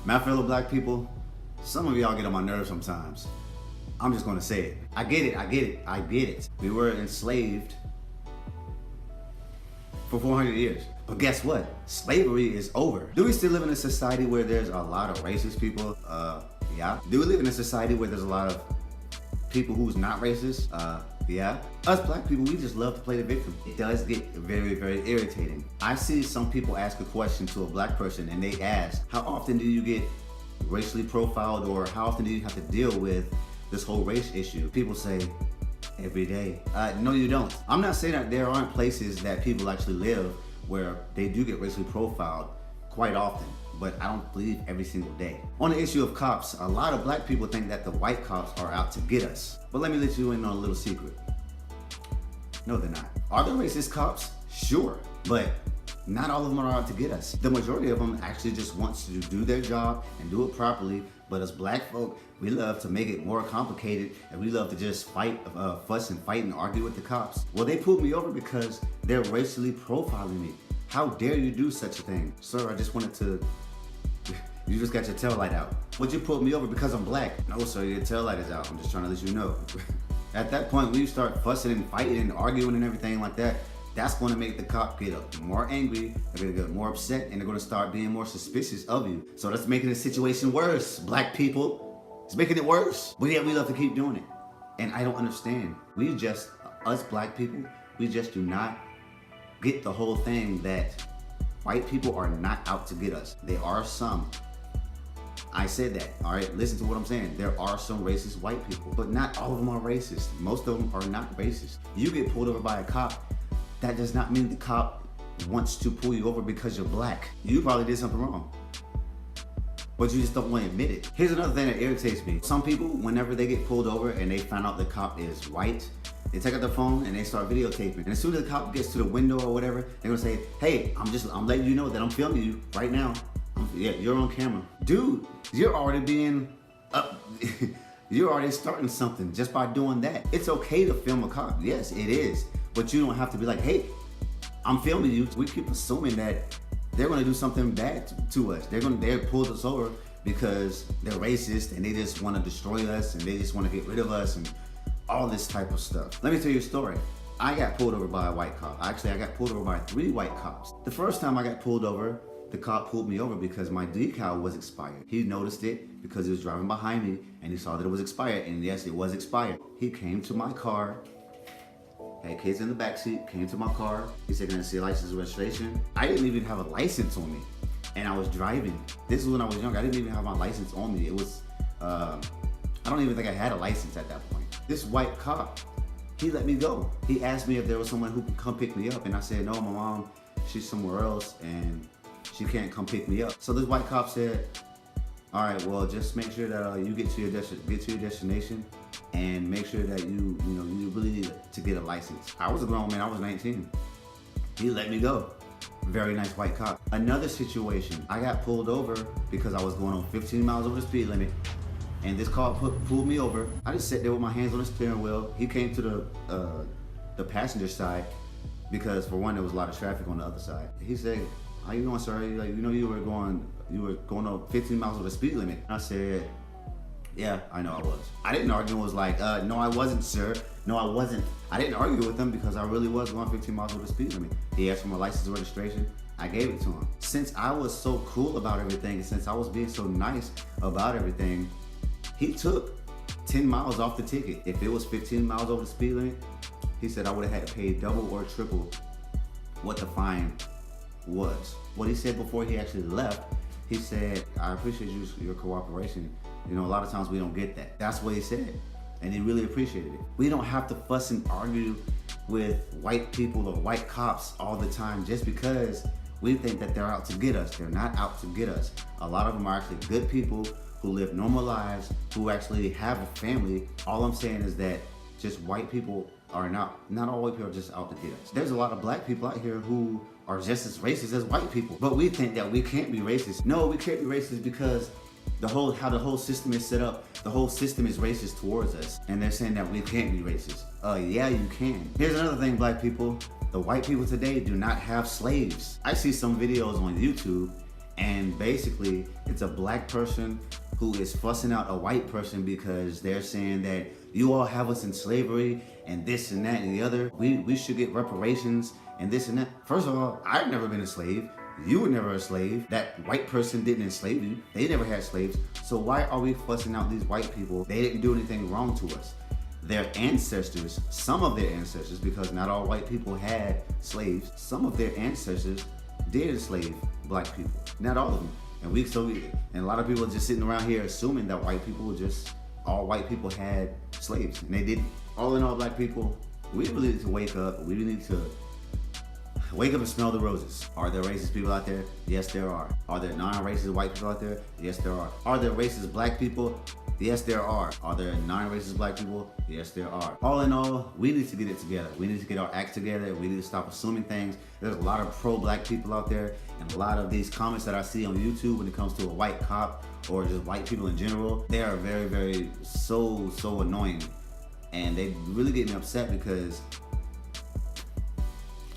My fellow black people, some of y'all get on my nerves sometimes. I'm just gonna say it. I get it. We were enslaved for 400 years. But guess what? Slavery is over. Do we still live in a society where there's a lot of racist people? Yeah. Do we live in a society where there's a lot of people who's not racist? Yeah. Us black people, we just love to play the victim. It does get very, very irritating. I see some people ask a question to a black person and they ask, how often do you get racially profiled, or how often do you have to deal with this whole race issue? People say, every day. No, you don't. I'm not saying that there aren't places that people actually live where they do get racially profiled quite often, but I don't believe every single day. On the issue of cops, a lot of black people think that the white cops are out to get us. But let me let you in on a little secret. No, they're not. Are there racist cops? Sure, but not all of them are out to get us. The majority of them actually just want to do their job and do it properly. But as black folk, we love to make it more complicated, and we love to just fight, fuss and fight and argue with the cops. Well, they pulled me over because they're racially profiling me. How dare you do such a thing? Sir, I just wanted to, you just got your tail light out. Would you pull me over because I'm black? No, sir, your tail light is out. I'm just trying to let you know. At that point, when you start fussing and fighting and arguing and everything like that, that's going to make the cop get more angry, they're going to get more upset, and they're going to start being more suspicious of you. So that's making the situation worse, black people. It's making it worse. But yet we love to keep doing it. And I don't understand. Us black people, we just do not get the whole thing that white people are not out to get us. There are some. I said that, all right? Listen to what I'm saying. There are some racist white people, but not all of them are racist. Most of them are not racist. You get pulled over by a cop, that does not mean the cop wants to pull you over because you're black. You probably did something wrong, but you just don't want to admit it. Here's another thing that irritates me. Some people, whenever they get pulled over and they find out the cop is white, they take out their phone and they start videotaping. And as soon as the cop gets to the window or whatever, they're gonna say, hey, I'm letting you know that I'm filming you right now. Yeah, you're on camera. Dude, you're already being up. You're already starting something just by doing that. It's okay to film a cop. Yes, it is. But you don't have to be like, hey, I'm filming you. We keep assuming that they're gonna do something bad to us. They're pull us over because they're racist and they just wanna destroy us and they just wanna get rid of us and all this type of stuff. Let me tell you a story. I got pulled over by a white cop. Actually, I got pulled over by 3 white cops. The first time I got pulled over, the cop pulled me over because my decal was expired. He noticed it because he was driving behind me and he saw that it was expired, and yes, it was expired. He came to my car, had kids in the backseat, came to my car. He said, can I see a license and registration? I didn't even have a license on me, and I was driving. This is when I was young. I didn't even have my license on me. It was, I don't even think I had a license at that point. This white cop, he let me go. He asked me if there was someone who could come pick me up, and I said, no, my mom, she's somewhere else, and she can't come pick me up. So this white cop said, all right, well, just make sure that you get to your destination, and make sure that you really need to get a license. I was a grown man, I was 19. He let me go. Very nice white cop. Another situation, I got pulled over because I was going on 15 miles over the speed limit, and this car pulled me over. I just sat there with my hands on the steering wheel. He came to the passenger side because, for one, there was a lot of traffic on the other side. He said, how you doing, sir? Like, you were going on 15 miles over the speed limit. And I said, yeah, I know I was. I didn't argue and was like, no, I wasn't, sir. No, I wasn't. I didn't argue with him because I really was going 15 miles over the speed limit. He asked for my license and registration. I gave it to him. Since I was so cool about everything, and since I was being so nice about everything, he took 10 miles off the ticket. If it was 15 miles over the speed limit, he said I would have had to pay double or triple what the fine was. What he said before he actually left, he said, I appreciate your cooperation. A lot of times we don't get that. That's what he said, and he really appreciated it. We don't have to fuss and argue with white people or white cops all the time just because we think that they're out to get us. They're not out to get us. A lot of them are actually good people who live normal lives, who actually have a family. All I'm saying is that just white people are not all white people are just out to get us. There's a lot of black people out here who are just as racist as white people, but we think that we can't be racist. No, we can't be racist because how the whole system is set up, the whole system is racist towards us, and they're saying that we can't be racist. Yeah, you can. Here's another thing, black people. The white people today do not have slaves. I see some videos on YouTube, And basically, it's a black person who is fussing out a white person because they're saying that you all have us in slavery and this and that and the other. We should get reparations and this and that. First of all, I've never been a slave. You were never a slave. That white person didn't enslave you. They never had slaves. So why are we fussing out these white people? They didn't do anything wrong to us. Their ancestors, some of their ancestors, because not all white people had slaves, some of their ancestors did enslave black people. Not all of them. And a lot of people are just sitting around here assuming that all white people had slaves, and they didn't. All in all, black people, we really need to wake up. We really need to wake up and smell the roses. Are there racist people out there? Yes, there are. Are there non-racist white people out there? Yes, there are. Are there racist black people? Yes, there are. Are there non-racist black people? Yes, there are. All in all, we need to get it together. We need to get our act together. We need to stop assuming things. There's a lot of pro-black people out there, and a lot of these comments that I see on YouTube when it comes to a white cop or just white people in general, they are very, very so annoying. And they really get me upset because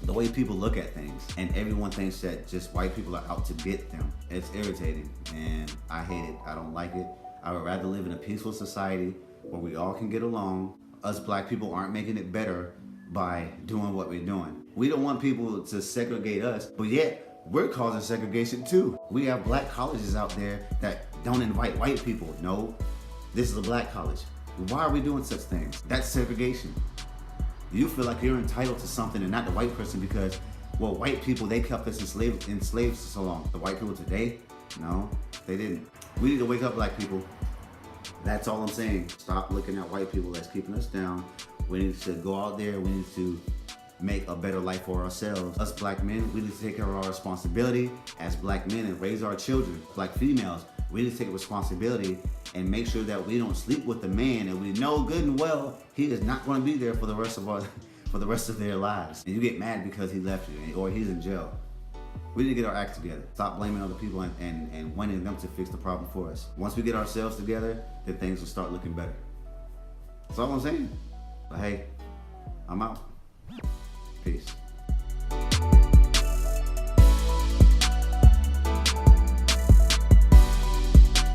the way people look at things, and everyone thinks that just white people are out to get them. It's irritating, and I hate it. I don't like it. I would rather live in a peaceful society where we all can get along. Us black people aren't making it better by doing what we're doing. We don't want people to segregate us, but yet we're causing segregation too. We have black colleges out there that don't invite white people. No, this is a black college. Why are we doing such things? That's segregation. You feel like you're entitled to something and not the white person because, well, white people, they kept us enslaved for so long. The white people today, no, they didn't. We need to wake up, black people. That's all I'm saying. Stop looking at white people as keeping us down. We need to go out there. We need to make a better life for ourselves. Us black men, we need to take care of our responsibility as black men and raise our children. Black females, we need to take responsibility and make sure that we don't sleep with the man and we know good and well he is not going to be there for the rest of their lives. And you get mad because he left you or he's in jail. We need to get our act together. Stop blaming other people and wanting them to fix the problem for us. Once we get ourselves together, then things will start looking better. That's all I'm saying. But hey, I'm out. Peace.